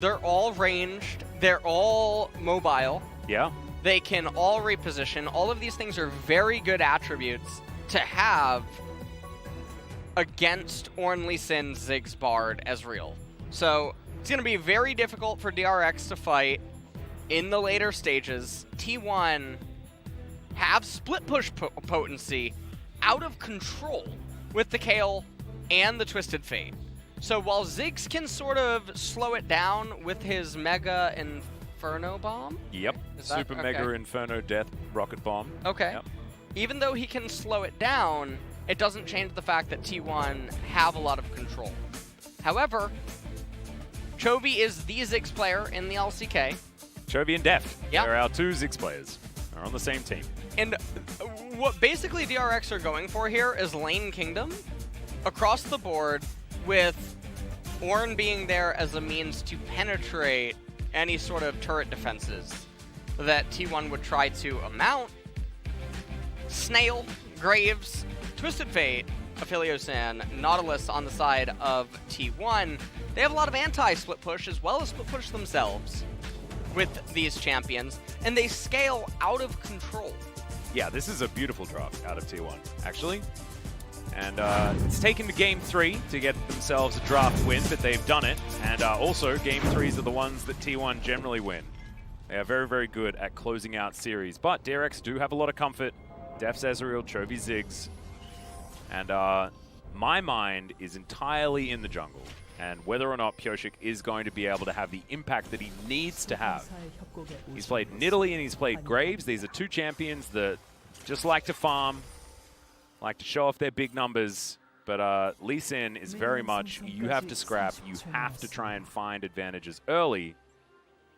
They're all ranged. They're all mobile. Yeah. They can all reposition. All of these things are very good attributes to have against Ornn, Lee Sin, Ziggs, Bard, Ezreal. So it's going to be very difficult for DRX to fight in the later stages. T1 have split push potency out of control with the Kayle and the Twisted Fate. So while Ziggs can sort of slow it down with his Mega Inferno Bomb. Yep. Super Mega Inferno Death Rocket Bomb. Okay. Yep. Even though he can slow it down, it doesn't change the fact that T1 have a lot of control. However, Chovy is the Ziggs player in the LCK. Chovy and Deft. Yep. They're our two Ziggs players. They're on the same team. And what basically DRX are going for here is lane kingdom across the board, with Ornn being there as a means to penetrate any sort of turret defenses that T1 would try to mount. Snail, Graves, Twisted Fate, Aphelios, Nautilus on the side of T1. They have a lot of anti-split push as well as split push themselves with these champions, and they scale out of control. Yeah, this is a beautiful draft out of T1, actually. And it's taken to Game 3 to get themselves a draft win, but they've done it. And also, Game 3s are the ones that T1 generally win. They are very, very good at closing out series. But DRX do have a lot of comfort. Def's Ezreal, Chovy Ziggs. And my mind is entirely in the jungle. And whether or not Pyosik is going to be able to have the impact that he needs to have. He's played Nidalee and he's played Graves. These are two champions that just like to farm, like to show off their big numbers. But Lee Sin is very much, you have to scrap, you have to try and find advantages early.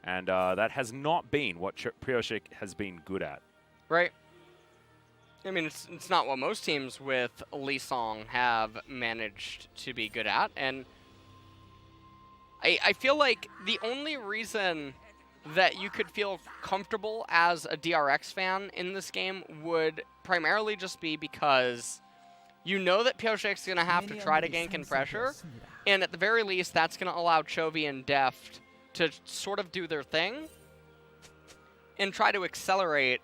And that has not been what Pyosik has been good at. Right. I mean, it's not what most teams with Lee Song have managed to be good at. And I feel like the only reason that you could feel comfortable as a DRX fan in this game would primarily just be because you know that Pyosik's going to have to try to gank and pressure, and at the very least, that's going to allow Chovy and Deft to sort of do their thing and try to accelerate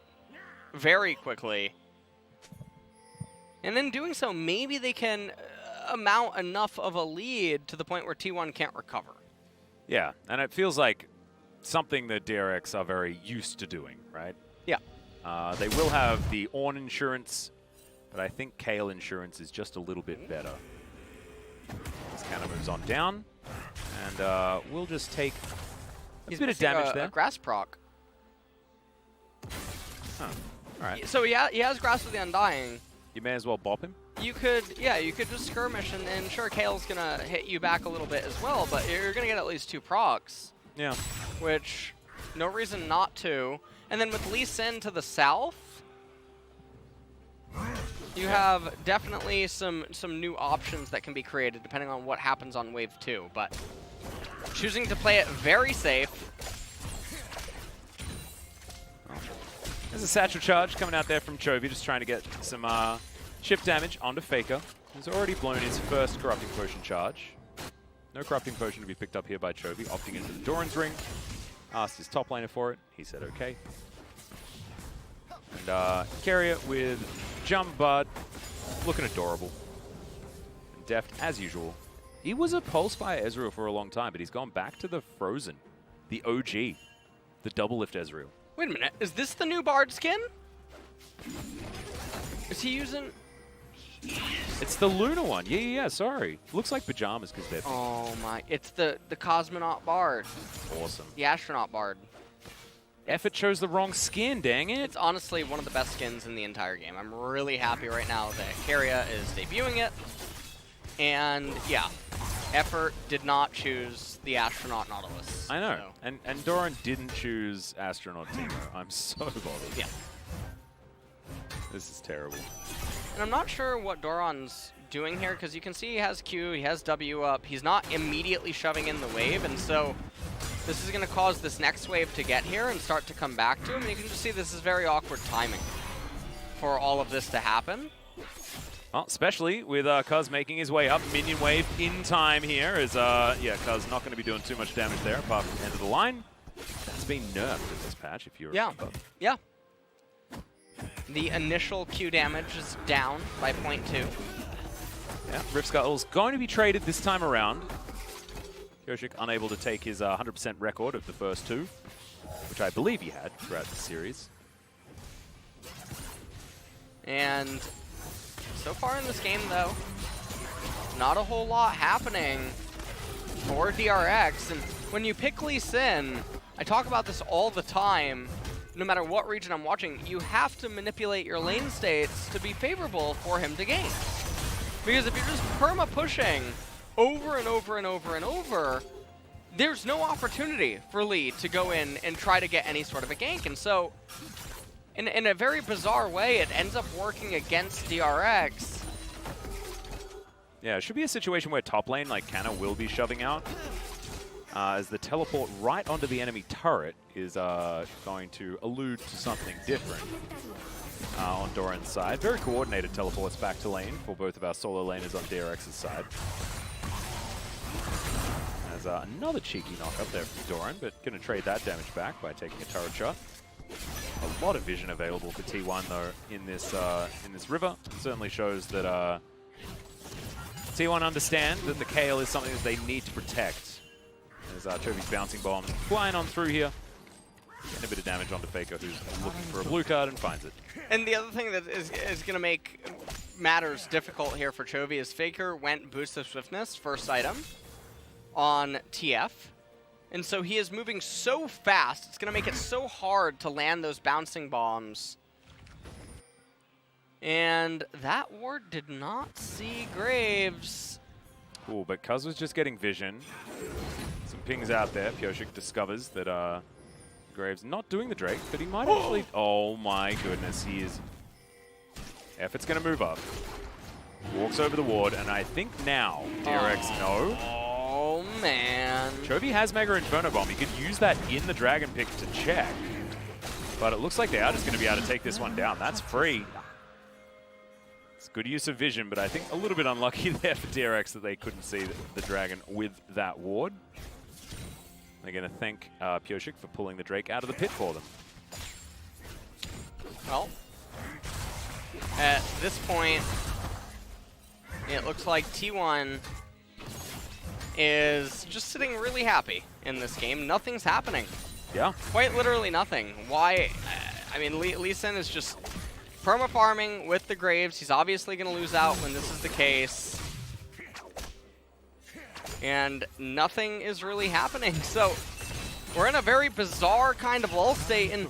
very quickly. And in doing so, maybe they can amount enough of a lead to the point where T1 can't recover. Yeah, and it feels like something that DRX are very used to doing, right? Yeah. They will have the Ornn insurance, but I think Kayle insurance is just a little bit better. This kind of moves on down, and we'll just take a bit of damage there. A grass proc. Huh. All right. So he has Grass with the Undying. You may as well bop him. You could just skirmish, and sure, Kayle's going to hit you back a little bit as well, but you're going to get at least 2 procs. Yeah. Which, no reason not to. And then with Lee Sin to the south, you have definitely some new options that can be created depending on what happens on Wave 2, but choosing to play it very safe. There's a satchel charge coming out there from Chovy, just trying to get some chip damage onto Faker. He's already blown his first Corrupting Potion charge. No Corrupting Potion to be picked up here by Chovy, opting into the Doran's Ring. Asked his top laner for it. He said okay. And Carrier with Jump Bud, looking adorable. And Deft, as usual. He was a Pulse Fire Ezreal for a long time, but he's gone back to the Frozen, the OG, the Double Lift Ezreal. Wait a minute, is this the new Bard skin? Is he using... It's the Luna one. Yeah, sorry. Looks like pajamas because they're... Oh my, it's the Cosmonaut Bard. Awesome. The Astronaut Bard. Effort chose the wrong skin, dang it. It's honestly one of the best skins in the entire game. I'm really happy right now that Carrier is debuting it. And yeah, Effort did not choose the Astronaut Nautilus. I know. So. And Doran didn't choose Astronaut Timo. I'm so bothered. Yeah. This is terrible. And I'm not sure what Doran's doing here, because you can see he has Q, he has W up. He's not immediately shoving in the wave, and so this is going to cause this next wave to get here and start to come back to him. And you can just see this is very awkward timing for all of this to happen. Well, especially with Cuz making his way up. Minion wave in time here as, yeah, Cuz not going to be doing too much damage there apart from the end of the line. That's been nerfed in this patch, if you remember. Yeah. The initial Q damage is down by 0.2. Yeah, Rift Scuttle's going to be traded this time around. Kyoshik unable to take his 100% record of the first two, which I believe he had throughout the series. And so far in this game, though, not a whole lot happening for DRX. And when you pick Lee Sin, I talk about this all the time, no matter what region I'm watching, you have to manipulate your lane states to be favorable for him to gain. Because if you're just perma-pushing over and over and over and over, there's no opportunity for Lee to go in and try to get any sort of a gank. And so, in a very bizarre way, it ends up working against DRX. Yeah, it should be a situation where top lane, like Canna, will be shoving out. As the teleport right onto the enemy turret is going to allude to something different on Doran's side. Very coordinated teleports back to lane for both of our solo laners on DRX's side. There's another cheeky knock up there from Doran, but going to trade that damage back by taking a turret shot. A lot of vision available for T1 though in this river. It certainly shows that T1 understand that the Kayle is something that they need to protect. As Chovy's bouncing bomb flying on through here. Getting a bit of damage onto Faker, who's looking for a blue card and finds it. And the other thing that is going to make matters difficult here for Chovy is Faker went Boost of Swiftness, first item, on TF. And so he is moving so fast, it's going to make it so hard to land those bouncing bombs. And that ward did not see Graves. Cool, but Cuz was just getting vision. Some pings out there. Kyoshik discovers that Graves not doing the Drake, but he might actually... Oh my goodness, he is... Effort's going to move up. Walks over the ward, and I think now DRX no. Oh man. Chovy has Mega Inferno Bomb. He could use that in the Dragon pick to check. But it looks like they are just going to be able to take this one down. That's free. It's good use of vision, but I think a little bit unlucky there for DRX that they couldn't see the Dragon with that ward. They're going to thank Kyoshik for pulling the Drake out of the pit for them. Well, at this point, it looks like T1 is just sitting really happy in this game. Nothing's happening. Yeah. Quite literally nothing. Why? I mean, Lee Sin is just perma-farming with the Graves. He's obviously going to lose out when this is the case. And nothing is really happening. So we're in a very bizarre kind of lull state. And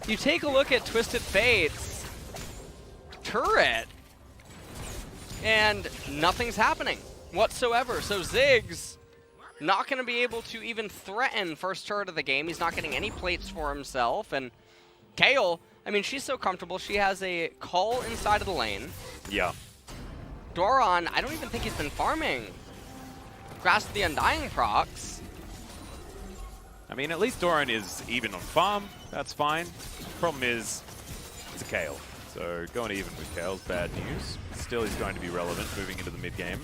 you take a look at Twisted Fate's turret, and nothing's happening whatsoever. So Ziggs not going to be able to even threaten first turret of the game. He's not getting any plates for himself. And Kayle, I mean, she's so comfortable. She has a call inside of the lane. Yeah. Doran, I don't even think he's been farming Grasp the Undying procs. I mean, at least Doran is even on farm. That's fine. Problem is, it's a Kayle. So going even with Kayle's bad news. Still, he's going to be relevant moving into the mid game.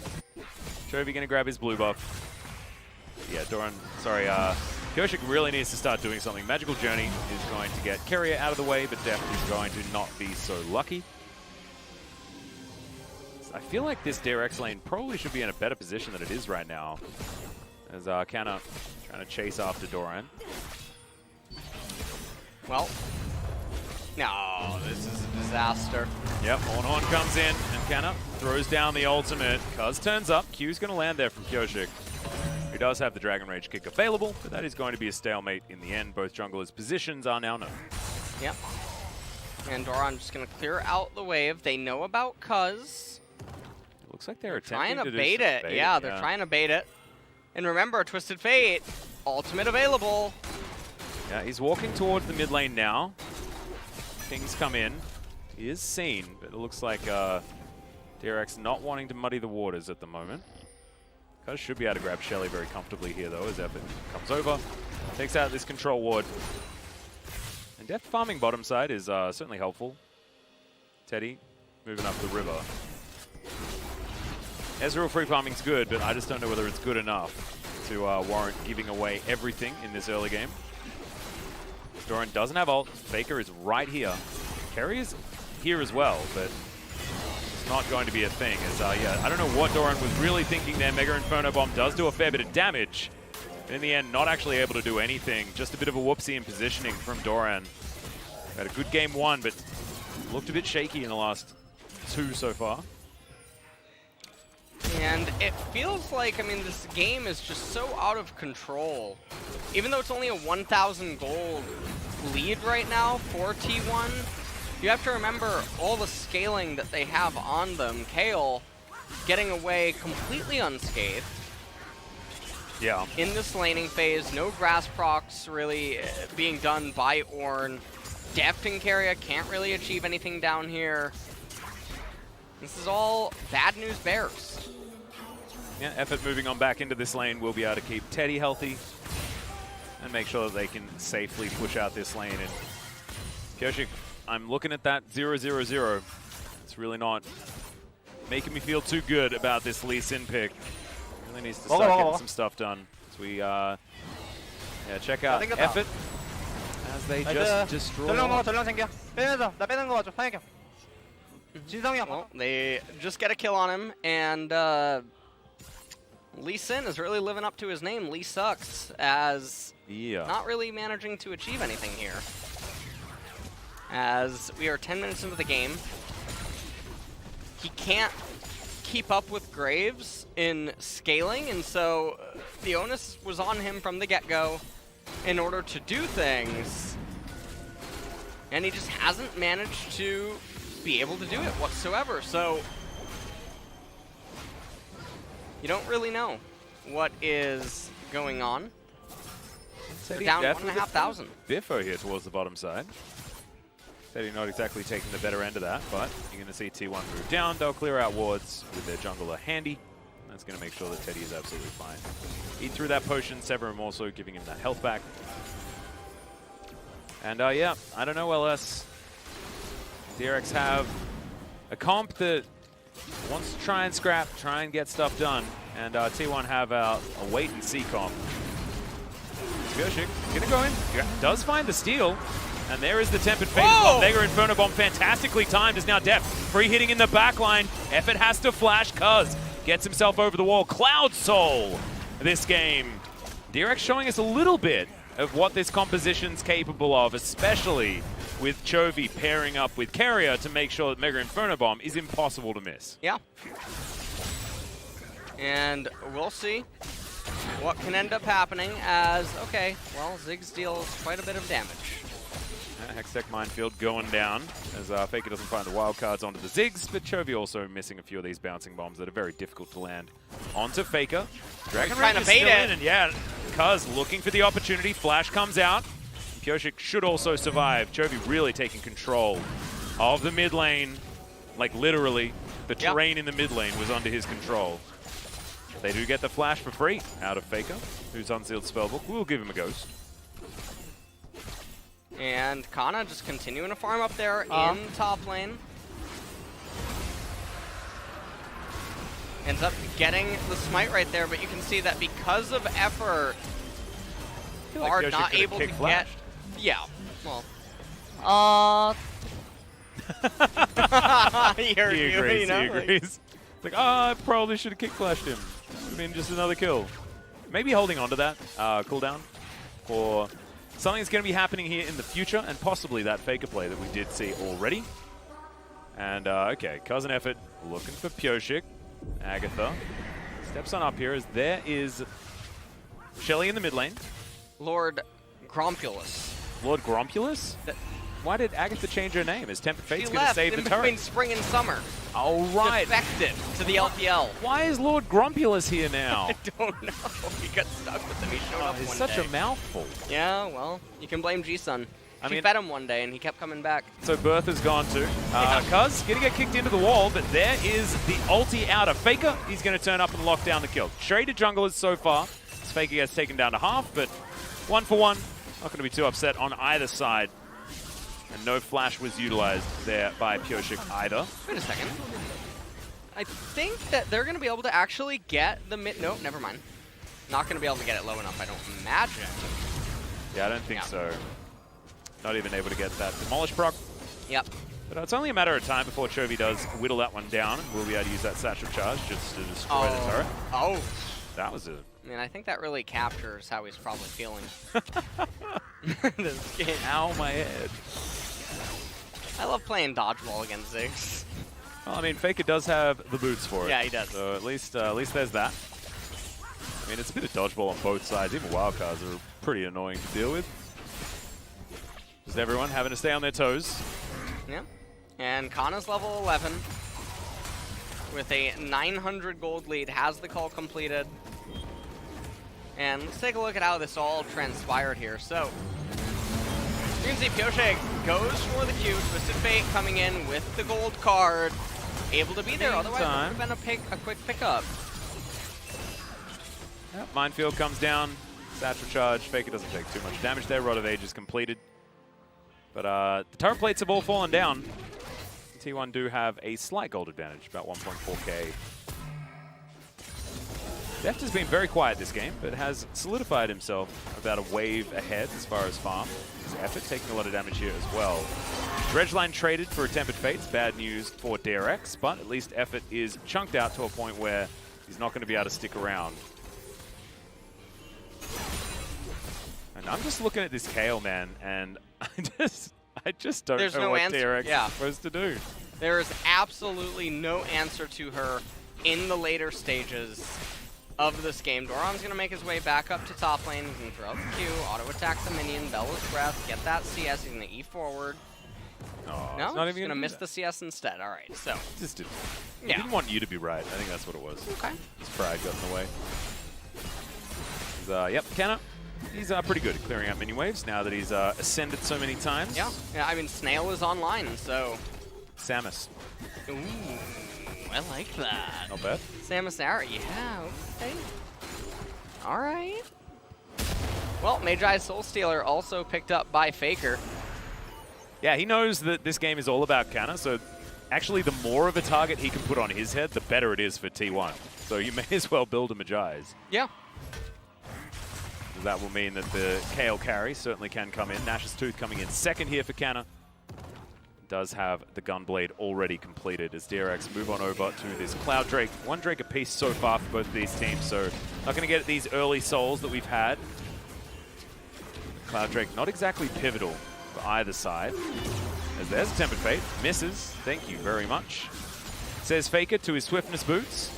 Chovy going to grab his blue buff. Yeah, Doran, sorry, Kyoshik really needs to start doing something. Magical Journey is going to get Keria out of the way, but Deft is going to not be so lucky. I feel like this DRX lane probably should be in a better position than it is right now. As Canna trying to chase after Doran. Well, no, this is a disaster. Yep, Horn comes in, and Canna throws down the ultimate. Cuz turns up. Q's going to land there from Kyoshik, who does have the Dragon Rage kick available, but that is going to be a stalemate in the end. Both junglers' positions are now known. Yep. And Doran just going to clear out the wave. They know about Cuz. It looks like they're attempting trying to do bait some it. bait. Yeah, they're trying to bait it. And remember, Twisted Fate, ultimate available. Yeah, he's walking towards the mid lane now. Things come in. He is seen, but it looks like DRX not wanting to muddy the waters at the moment. Cuz should be able to grab Shelly very comfortably here, though, as Effort comes over, takes out this control ward. And Deft farming bottom side is certainly helpful. Teddy moving up the river. Ezreal free farming's good, but I just don't know whether it's good enough to warrant giving away everything in this early game. Doran doesn't have ult. Faker is right here. Kerry is here as well, but it's not going to be a thing. As yeah, I don't know what Doran was really thinking there. Mega Inferno Bomb does do a fair bit of damage. But in the end, not actually able to do anything. Just a bit of a whoopsie in positioning from Doran. Had a good game 1, but looked a bit shaky in the last 2 so far. And it feels like, I mean, this game is just so out of control. Even though it's only a 1,000 gold lead right now for T1, you have to remember all the scaling that they have on them. Kayle getting away completely unscathed. Yeah. In this laning phase, no grass procs really being done by Ornn. Deft and Keria can't really achieve anything down here. This is all bad news bears. Yeah, Effort moving on back into this lane will be able to keep Teddy healthy and make sure that they can safely push out this lane. And Pyosik, I'm looking at that 0-0-0. It's really not making me feel too good about this Lee Sin pick. Really needs to start getting some stuff done. So we, yeah, check out Effort as they just destroy. Well, they just get a kill on him, and Lee Sin is really living up to his name. Lee sucks, as not really managing to achieve anything here. As we are 10 minutes into the game, he can't keep up with Graves in scaling, and so the onus was on him from the get-go in order to do things, and he just hasn't managed to be able to do it whatsoever. So you don't really know what is going on. They're down 1,500. Biffo here towards the bottom side. Teddy not exactly taking the better end of that, but you're going to see T1 move down. They'll clear out wards with their jungler handy. That's going to make sure that Teddy is absolutely fine. Eat through that potion, sever him also, giving him that health back. And yeah, I don't know, LS. DRX have a comp that wants to try and scrap, try and get stuff done. And T1 have a wait-and-see comp. Pyosik gonna go in, does find the steal. And there is the Tempered Fate. Mega Inferno Bomb fantastically timed is now Deft. Free hitting in the back line. Effort has to flash, Cuz gets himself over the wall. Cloud Soul this game. DRX showing us a little bit of what this composition's capable of, especially with Chovy pairing up with Keria to make sure that Mega Inferno Bomb is impossible to miss. Yeah. And we'll see what can end up happening as, okay, well, Ziggs deals quite a bit of damage. Hextech Minefield going down as Faker doesn't find the wild cards onto the Ziggs, but Chovy also missing a few of these bouncing bombs that are very difficult to land onto Faker. Dragon trying to bait it. And yeah, Cuz looking for the opportunity. Flash comes out. Pyosik should also survive. Chovy really taking control of the mid lane. Like literally, the terrain in the mid lane was under his control. They do get the flash for free out of Faker, who's unsealed spellbook. We'll give him a ghost. And Kana just continuing to farm up there in top lane. Ends up getting the smite right there, but you can see that because of effort, are not able to get... Yeah, well... he agrees, he agrees. It's like, I probably should have kick flashed him. I mean, just another kill. Maybe holding on to that cooldown for something that's going to be happening here in the future, and possibly that Faker play that we did see already. And, okay, Cousin Effort looking for Pyosik. Agatha steps on up here as there is Shelly in the mid lane. Lord Grompulus. Lord Grompulus? Why did Agatha change her name? Is Tempered Fate's going to save the turret? Between spring and summer. Oh, right. Defected to the LPL. Why is Lord Grompulus here now? I don't know. He got stuck with him. He showed up one day. It's such a mouthful. Yeah, well, you can blame G-Sun. She fed him one day, and he kept coming back. So Bertha's gone too. Cuz going to get kicked into the wall, but there is the ulti out of Faker. He's going to turn up and lock down the kill. Traded junglers so far. Faker gets taken down to half, but 1 for 1. Not going to be too upset on either side. And no flash was utilized there by Pyosik either. Wait a second. I think that they're going to be able to actually get the mid... Nope, never mind. Not going to be able to get it low enough, I don't imagine. Yeah, I don't think so. Not even able to get that Demolish proc. Yep. But it's only a matter of time before Chovy does whittle that one down, and we'll be able to use that satchel charge just to destroy the turret. Oh. That was a... I mean, I think that really captures how he's probably feeling. This game. Ow, my head. I love playing dodgeball against Ziggs. Well, I mean, Faker does have the boots for it. Yeah, he does. So at least there's that. I mean, it's a bit of dodgeball on both sides. Even wildcards are pretty annoying to deal with. Just everyone having to stay on their toes. Yeah. And Kana's level 11 with a 900 gold lead, has the call completed. And let's take a look at how this all transpired here. So, you can see Pioche goes for the Q, Twisted Fate coming in with the gold card, able to be there, otherwise it would have been a quick pickup. Yep. Minefield comes down, satchel charge, Faker doesn't take too much damage there, Rod of Age is completed. But the turret plates have all fallen down. T1 do have a slight gold advantage, about 1.4k. Deft has been very quiet this game, but has solidified himself about a wave ahead as far as farm. His Effort taking a lot of damage here as well. Dredgeline traded for a Tempered Fates, bad news for DRX, but at least Effort is chunked out to a point where he's not going to be able to stick around. And I'm just looking at this Kale, man, and I just don't know what DRX is supposed to do. There is absolutely no answer to her in the later stages of this game. Doran's going to make his way back up to top lane. He's going to throw out the Q, auto-attack the minion, Bella's Breath, get that CS. He's going to E forward. Oh, No, he's going to miss the CS instead. All right, so. Just didn't. He didn't want you to be right. I think that's what it was. Okay. His pride got in the way. Yep, Kenna. He's pretty good at clearing out mini waves now that he's ascended so many times. Yeah, I mean, Snail is online, so. Samus. Ooh, I like that. Not bad. Samus Aran, yeah, okay. All right. Well, Magi's Soul Stealer also picked up by Faker. Yeah, he knows that this game is all about Canna, so actually the more of a target he can put on his head, the better it is for T1. So you may as well build a Magi's. Yeah. That will mean that the Kale carry certainly can come in. Nash's Tooth coming in second here for Canna. Does have the Gunblade already completed as DRX move on over to this Cloud Drake. One Drake apiece so far for both of these teams, so not going to get these early souls that we've had. Cloud Drake not exactly pivotal for either side. As there's a Tempered Fate, misses. Thank you very much. Says Faker to his Swiftness boots.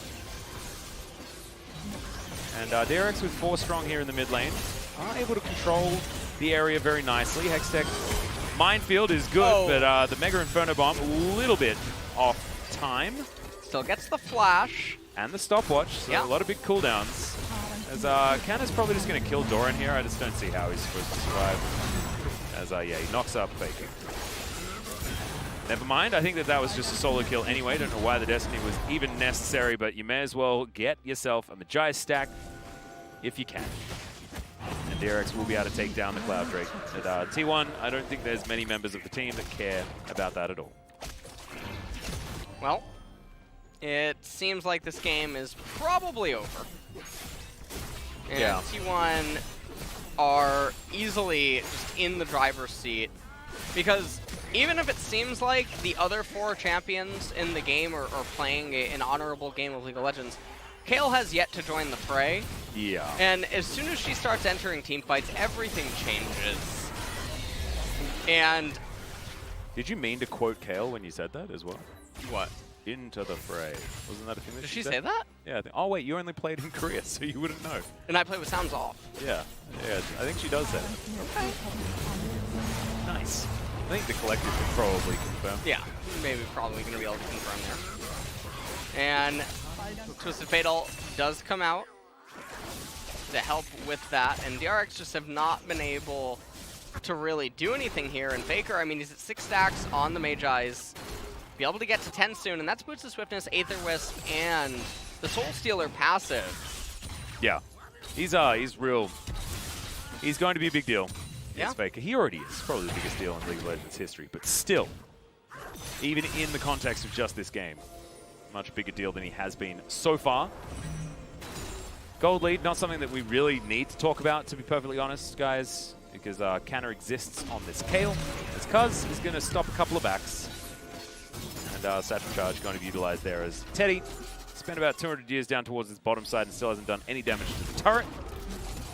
And DRX with 4 strong here in the mid lane are able to control the area very nicely. Hextech Minefield is good, but the Mega Inferno Bomb a little bit off time. Still gets the flash. And the stopwatch, so a lot of big cooldowns. As Canna's probably just going to kill Doran here. I just don't see how he's supposed to survive. As, yeah, he knocks up Faker. Never mind, I think that was just a solo kill anyway. Don't know why the Destiny was even necessary, but you may as well get yourself a Magi stack if you can. And DRX will be able to take down the Cloud Drake. At T1, I don't think there's many members of the team that care about that at all. Well, it seems like this game is probably over. And T1 are easily just in the driver's seat. Because even if it seems like the other 4 champions in the game are playing an honorable game of League of Legends, Kale has yet to join the fray. Yeah. And as soon as she starts entering team fights, everything changes. And... Did you mean to quote Kale when you said that as well? What? Into the fray. Wasn't that a thing that Did she she said? say that? Yeah. Oh, wait, you only played in Korea, so you wouldn't know. And I play with sounds off. Yeah. Yeah, I think she does say that. Okay. Nice. I think the collective can probably confirm. Yeah, maybe probably going to be able to confirm there. And Twisted Fatal does come out to help with that, and DRX just have not been able to really do anything here. And Faker, I mean, he's at 6 stacks on the Magi's. Be able to get to 10 soon, and that's Boots of Swiftness, Aether Wisp, and the Soul Stealer passive. Yeah, he's real. He's going to be a big deal. Yeah. Faker. He already is. Probably the biggest deal in League of Legends history. But still, even in the context of just this game, much bigger deal than he has been so far. Gold lead, not something that we really need to talk about, to be perfectly honest, guys, because Canna exists on this Kale. As Cuz is going to stop a couple of backs. And Satchel Charge going to be utilized there as Teddy spent about 200 years down towards his bottom side and still hasn't done any damage to the turret.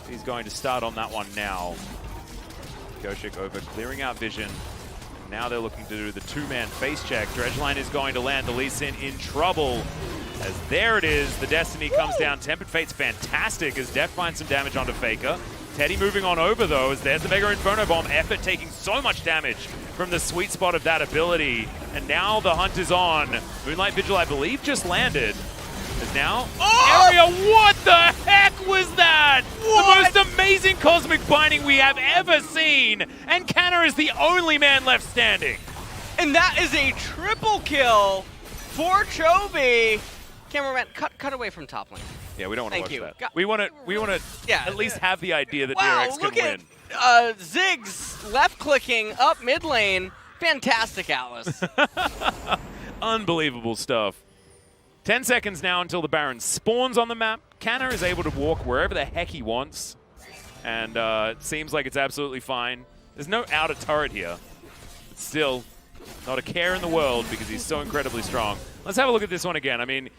He's going to start on that one now. Goshik over clearing out vision. Now they're looking to do the two-man face check. Dredgeline is going to land. The Lee Sin in trouble. As there it is, the Destiny comes down. Tempered Fate's fantastic as Def finds some damage onto Faker. Teddy moving on over though, as there's the Mega Inferno Bomb. Effort taking so much damage from the sweet spot of that ability. And now the hunt is on. Moonlight Vigil, I believe, just landed. As now, Area, what the heck was that? What? The most amazing Cosmic Binding we have ever seen. And Canna is the only man left standing. And that is a triple kill for Chovy. Cameraman, cut away from top lane. Yeah, we don't want to watch you. that. We want to at least have the idea that DRX can win. At Ziggs left clicking up mid lane. Fantastic, Alice. Unbelievable stuff. 10 seconds now until the Baron spawns on the map. Canna is able to walk wherever the heck he wants. And it seems like it's absolutely fine. There's no outer turret here. But still, not a care in the world because he's so incredibly strong. Let's have a look at this one again. I mean,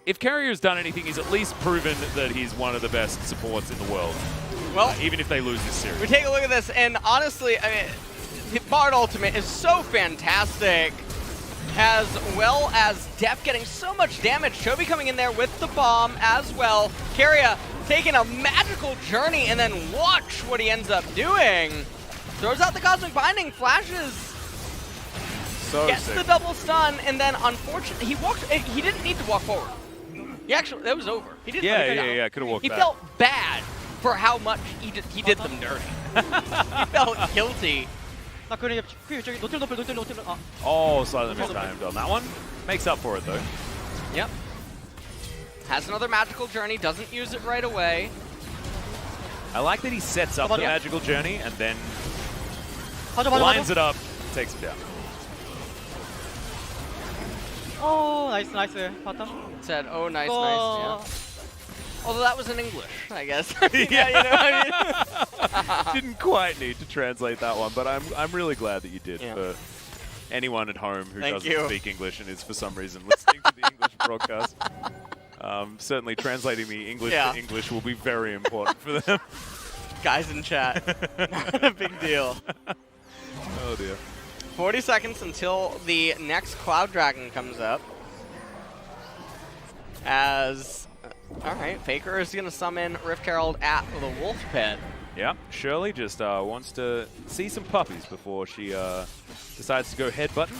if Carrier's done anything, he's at least proven that he's one of the best supports in the world. Well, even if they lose this series. We take a look at this, and honestly, I mean, the Bard Ultimate is so fantastic, as well as Def getting so much damage. Chovy coming in there with the bomb as well. Carrier taking a magical journey, and then watch what he ends up doing. Throws out the Cosmic Binding, flashes. So gets sick. the double stun, and then unfortunately, he didn't need to walk forward. He actually, that was over. He didn't. Yeah, could have walked He back. felt bad for how much he did them dirty. He felt guilty. Oh, slightly mistimed on that one. Makes up for it though. Yep. Has another magical journey, doesn't use it right away. I like that he sets up the magical journey and then lines it up, takes him down. Oh, nice, bottom. Said, oh, nice, yeah. Although that was in English, I guess. Yeah, you know what I mean? Didn't quite need to translate that one, but I'm really glad that you did for anyone at home who doesn't speak English and is for some reason listening to the English broadcast. Certainly translating the English to English will be very important for them. Guys in chat, not a big deal. Oh dear. 40 seconds until the next Cloud Dragon comes up. As, alright, Faker is going to summon Rift Herald at the Wolf Pit. Yeah, Shirley just wants to see some puppies before she decides to go headbutting.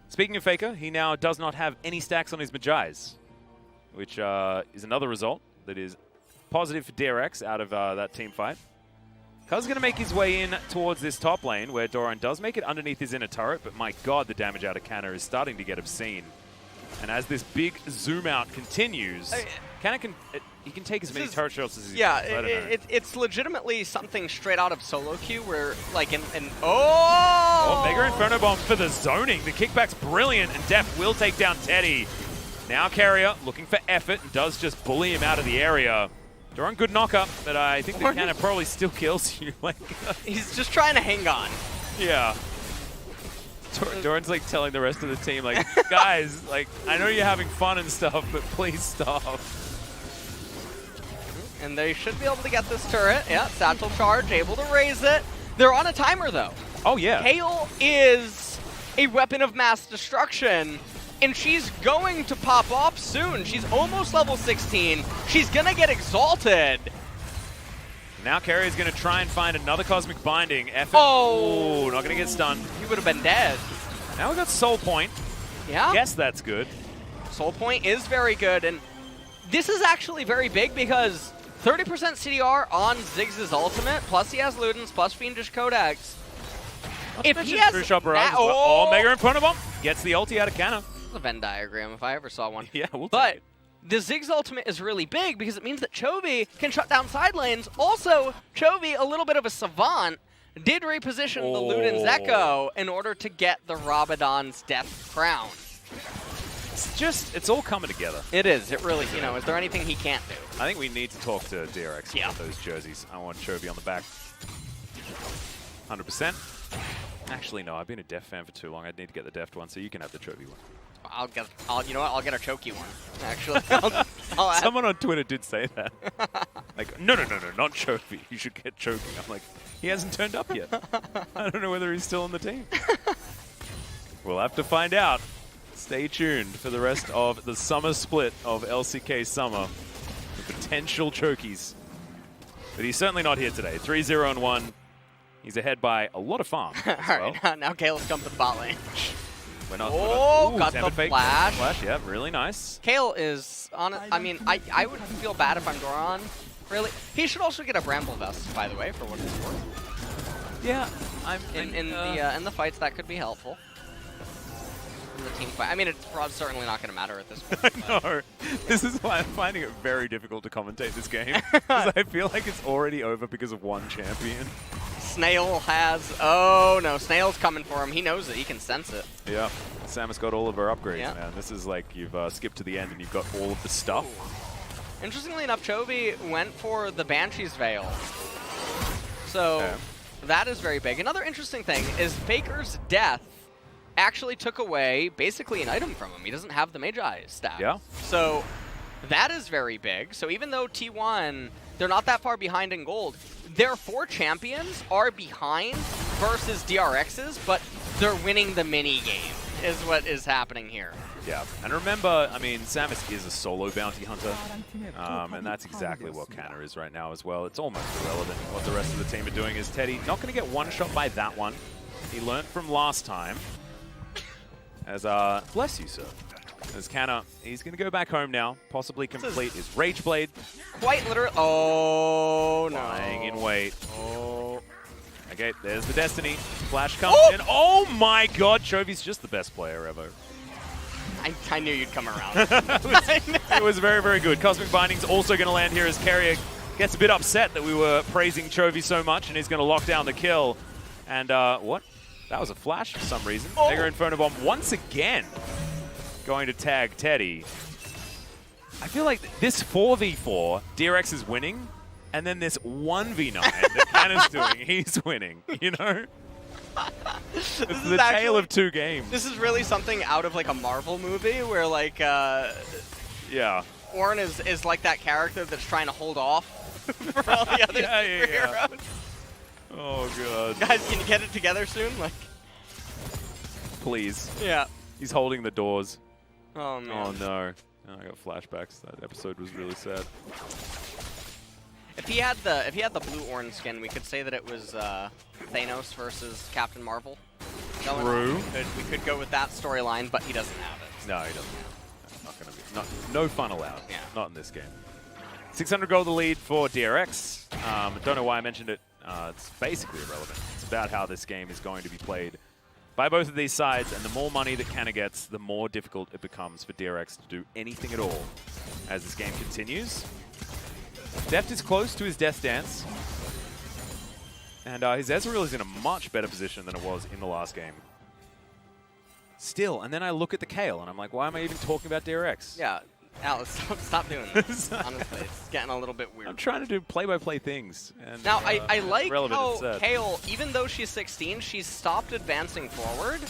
Speaking of Faker, he now does not have any stacks on his Magi's, which is another result that is positive for DRX out of that team fight. Cuz going to make his way in towards this top lane, where Doran does make it underneath his inner turret, but my god, the damage out of Canna is starting to get obscene. And as this big zoom out continues, Canna can take as many turret shots as he wants. Yeah, it's legitimately something straight out of solo queue, where like oh, Mega Inferno Bomb for the zoning. The kickback's brilliant, and Def will take down Teddy. Now Carrier looking for effort and does just bully him out of the area. Doran, good knockup, but I think that Canna probably still kills you. Like, he's just trying to hang on. Yeah. Doran's like telling the rest of the team, like, guys, like, I know you're having fun and stuff, but please stop. And they should be able to get this turret. Yeah, Satchel Charge, able to raise it. They're on a timer, though. Oh, yeah. Kayle is a weapon of mass destruction, and she's going to pop off soon. She's almost level 16. She's going to get exalted. Now Carrier's going to try and find another Cosmic Binding. Effort. Oh! Not going to get stunned. He would have been dead. Now we got Soul Point. Yeah. Guess that's good. Soul Point is very good, and this is actually very big because 30% CDR on Ziggs' ultimate, plus he has Ludens, plus Fiendish Codex. If he has Mega Inferno Bomb gets the ulti out of Canna. It's a Venn diagram if I ever saw one. Yeah, we'll But take it. the Ziggs ultimate is really big because it means that Chovy can shut down side lanes. Also, Chovy, a little bit of a savant, did reposition the Ludens Echo in order to get the Rabadon's Death Crown. It's all coming together. It is. It really, you know, is there anything he can't do? I think we need to talk to DRX Yeah. about those jerseys. I want Chovy on the back. 100%. Actually, no, I've been a Deft fan for too long. I'd need to get the Deft one, so you can have the Chovy one. You know what? I'll get a Choky one. Actually, I'll add. Someone on Twitter did say that. Like, no, not Chovy. You should get Choky. I'm like, he hasn't turned up yet. I don't know whether he's still on the team. We'll have to find out. Stay tuned for the rest of the summer split of LCK Summer. The potential Chokies. But he's certainly not here today. 3-0-1. He's ahead by a lot of farm as well. Alright, now Kale's come to the bot lane. We're not, Oh, Ooh, got the fake. flash. Flash, yeah, really nice. Kale is on. I mean, I would feel bad if I'm Doran. Really, he should also get a Bramble Vest, by the way, for what it's worth. Yeah, In the fights, that could be helpful. In the team fight. I mean, it's certainly not going to matter at this point. No, this is why I'm finding it very difficult to commentate this game. Because I feel like it's already over because of one champion. Snail has. Oh no, Snail's coming for him. He knows it. He can sense it. Yeah, Samus got all of her upgrades, Yeah. man. This is like you've skipped to the end and you've got all of the stuff. Interestingly enough, Chovy went for the Banshee's Veil. So Okay. that is very big. Another interesting thing is Faker's death actually took away basically an item from him. He doesn't have the Magi staff. Yeah. So that is very big. So even though T1, they're not that far behind in gold, their 4 champions are behind versus DRX's, but they're winning the mini game is what is happening here. Yeah, and remember, I mean, Samus is a solo bounty hunter, and that's exactly what Canna is right now as well. It's almost irrelevant what the rest of the team are doing. Is Teddy not going to get one shot by that one? He learned from last time. As, bless you, sir. As Canna, he's going to go back home now, possibly complete his Rage Blade. Quite literally. Oh, no. Lying in wait. Oh. Okay, there's the Destiny. Flash comes Oh! in. Oh my god, Chovy's just the best player ever. I knew you'd come around. It was very, very good. Cosmic Binding's also going to land here as Carrier gets a bit upset that we were praising Chovy so much, and he's going to lock down the kill. And, what? That was a flash for some reason. Oh. Mega Inferno Bomb once again going to tag Teddy. I feel like this 4v4, DRX is winning, and then this 1v9 that Canna's doing, he's winning, you know? It's the tale of 2 games. This is really something out of like a Marvel movie where like Yeah. Ornn is like that character that's trying to hold off for all the other superheroes. Oh god. Guys, can you get it together soon? Like, Please. yeah. He's holding the doors. Oh man. Oh no. Oh, I got flashbacks. That episode was really sad. If he had the blue Ornn skin, we could say that it was Thanos versus Captain Marvel. True. We could go with that storyline, but he doesn't have it. No, he doesn't. Not gonna be. No fun allowed. Yeah. Not in this game. 600 gold the lead for DRX. Don't know why I mentioned it. It's basically irrelevant. It's about how this game is going to be played by both of these sides, and the more money that Canna gets, the more difficult it becomes for DRX to do anything at all as this game continues. Deft is close to his Death Dance, and his Ezreal is in a much better position than it was in the last game. Still, and then I look at the Kale, and I'm like, why am I even talking about DRX? Yeah. Alice, stop doing this. Honestly, it's getting a little bit weird. I'm trying to do play-by-play things. And, Now, I like how instead. Kale, even though she's 16, she's stopped advancing forward.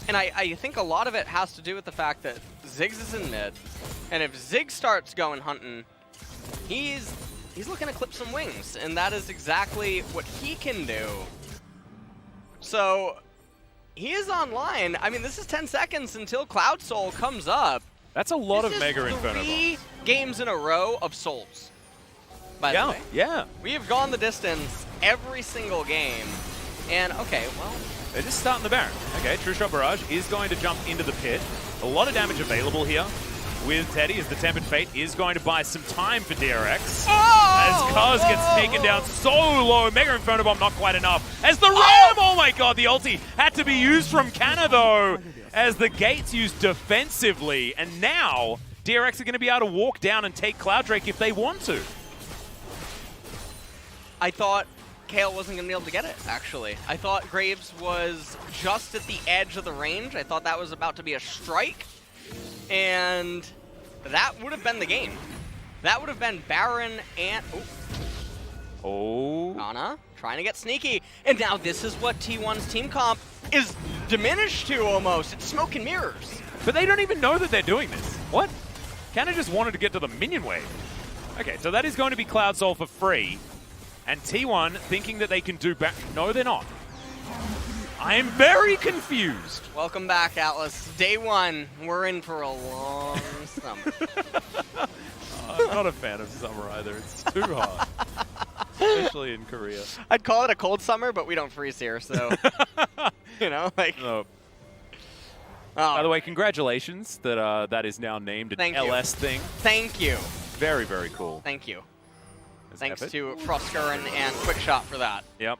And I think a lot of it has to do with the fact that Ziggs is in mid. And if Ziggs starts going hunting, he's looking to clip some wings. And that is exactly what he can do. So, he is online. I mean, this is 10 seconds until Cloud Soul comes up. That's a lot This of is Mega Inferno 3 bombs. games in a row of souls. By the way. Yeah. We have gone the distance every single game. And, okay, well, They're just starting the Baron. Okay, True Shot Barrage is going to jump into the pit. A lot of damage available here with Teddy as the Tempered Fate is going to buy some time for DRX. As Kaz gets taken down so low. Mega Inferno Bomb not quite enough. As the Ram, oh my god, the ulti had to be used from Canna though. As the gates used defensively. And now, DRX are going to be able to walk down and take Cloud Drake if they want to. I thought Kale wasn't going to be able to get it, actually. I thought Graves was just at the edge of the range. I thought that was about to be a strike, and that would have been the game. That would have been Baron and... Oh. Ana trying to get sneaky, and now this is what T1's team comp is diminished to almost. It's smoke and mirrors. But they don't even know that they're doing this. What? Canna just wanted to get to the minion wave. Okay, so that is going to be Cloud Soul for free. And T1 thinking that they can do back. No, they're not. I am very confused. Welcome back, Atlas. Day one, we're in for a long summer. I'm not a fan of summer either. It's too hot. Especially in Korea. I'd call it a cold summer, but we don't freeze here, so, you know, like... No. Oh. By the way, congratulations that that is now named an LS thing. Thank you. Very, very cool. Thank you. As Thanks effort. to Froskurin and Quickshot for that. Yep.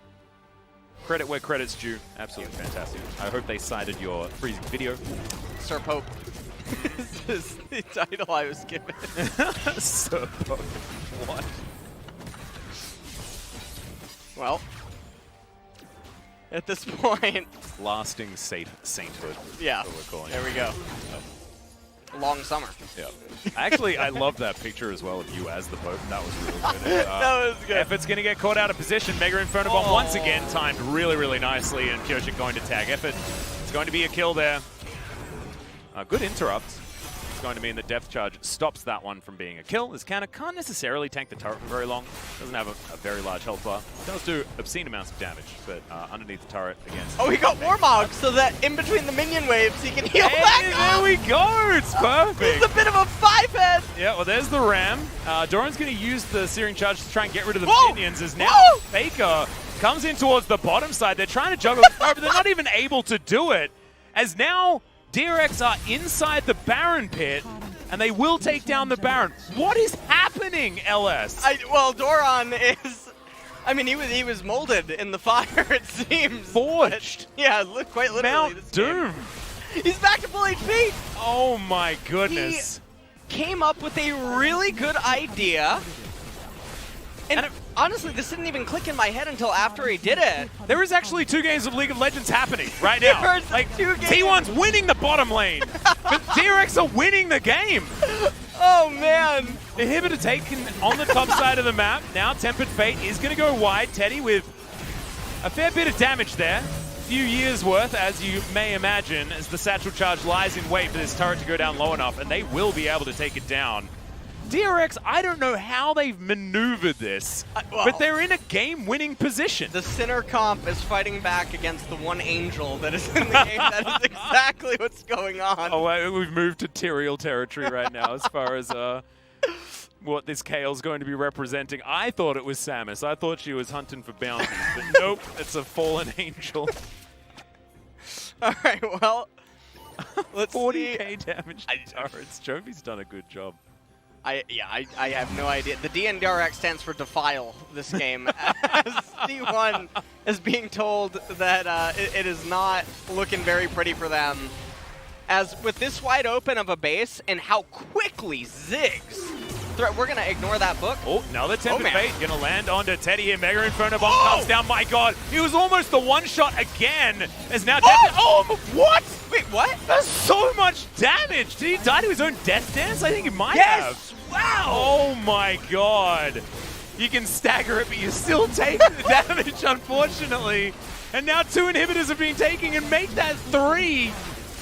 Credit where credit's due. Absolutely fantastic. I hope they cited your freezing video. Sir Pope. This is the title I was given. Sir Pope. What? Well, at this point... Lasting sainthood. Yeah, That's what we're calling there it. we go. Long summer. Yep. Actually, I love that picture as well of you as the Pope. That was really good. That was good. Effort's going to get caught out of position. Mega Inferno Bomb once again timed really, really nicely, and Kyoshik going to tag Effort. It's going to be a kill there. Good interrupt. It's going to mean that Depth Charge stops that one from being a kill, as Canna can't necessarily tank the turret for very long. Doesn't have a very large health bar. Does do obscene amounts of damage, but underneath the turret against... Oh, he got Warmog so that in between the minion waves he can heal back There we go! It's perfect! It's a bit of a 5-head! Yeah, well, there's the Ram. Doran's going to use the Searing Charge to try and get rid of the minions, as now Faker comes in towards the bottom side. They're trying to juggle the but they're not even able to do it, as now DRX are inside the Baron pit, and they will take down the Baron. What is happening, LS? Well, Doran is... I mean, he was molded in the fire, it seems. Forged. Yeah, quite literally. Mount Doom. He's back to full HP. Oh my goodness. He came up with a really good idea. And honestly, this didn't even click in my head until after he did it. There is actually 2 games of League of Legends happening right now. There's like, 2 games. T1's winning the bottom lane, but DRX are winning the game. Oh, man. Inhibitor taken on the top side of the map. Now Tempered Fate is going to go wide. Teddy with a fair bit of damage there. A few years worth, as you may imagine, as the Satchel Charge lies in wait for this turret to go down low enough, and they will be able to take it down. DRX, I don't know how they've maneuvered this, but they're in a game-winning position. The Sinner comp is fighting back against the one angel that is in the game. That is exactly what's going on. Oh, we've moved to Tyrael territory right now as far as what this Kale's going to be representing. I thought it was Samus. I thought she was hunting for bounties, but nope, it's a fallen angel. All right, well, let's 40k damage to turrets. Jovi's done a good job. I have no idea. The DRX stands for defile this game. As D1 is being told that it is not looking very pretty for them. As with this wide open of a base and how quickly Ziggs... We're going to ignore that book. Oh, another Tempered Fate going to land onto Teddy here. Mega Inferno Bomb comes down. My God, he was almost the one-shot again. As now what? Wait, what? That's so much damage. Did he die to his own death dance? I think he might have. Wow. Oh my God. You can stagger it, but you still take the damage, unfortunately. And now 2 inhibitors are being taken and make that 3.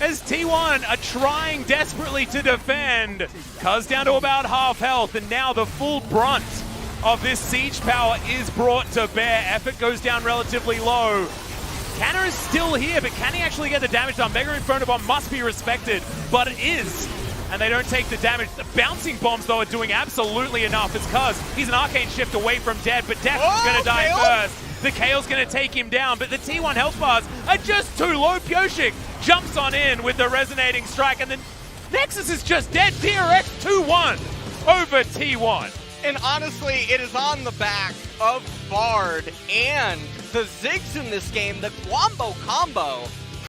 As T1 are trying desperately to defend. Cuz down to about half health, and now the full brunt of this siege power is brought to bear. Effort goes down relatively low. Canna is still here, but can he actually get the damage done? Mega Inferno Bomb must be respected, but it is. And they don't take the damage. The bouncing bombs, though, are doing absolutely enough. It's Cuz he's an Arcane Shift away from dead, but Def is going to die first. The Kale's going to take him down, but the T1 health bars are just too low. Kyoshik jumps on in with the Resonating Strike, and then Nexus is just dead. DRX 2-1 over T1. And honestly, it is on the back of Bard and the Ziggs in this game. The Wombo combo